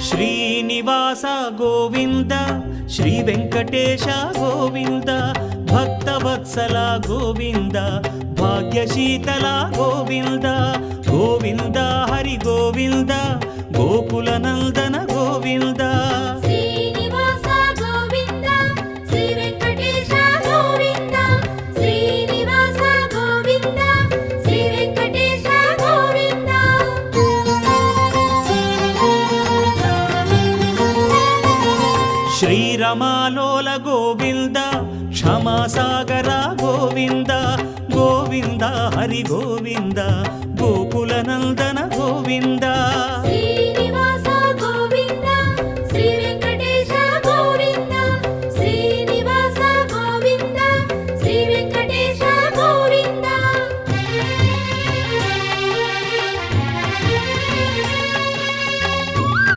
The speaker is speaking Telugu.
శ్రీనివాస గోవింద శ్రీ వెంకటేశ గోవింద భక్తవత్సల గోవింద భాగ్యశీతల గోవింద గోవింద హరి గోవింద గోకుల నందన గోవింద శ్రీనివాస గోవింద శ్రీ వెంకటేశ గోవింద శ్రీనివాస గోవింద శ్రీ వెంకటేశ గోవింద శ్రీరమాలోల గోవింద క్షమాసాగర గోవింద గోవింద హరి గోవింద గోకుల నందన గోవింద శ్రీ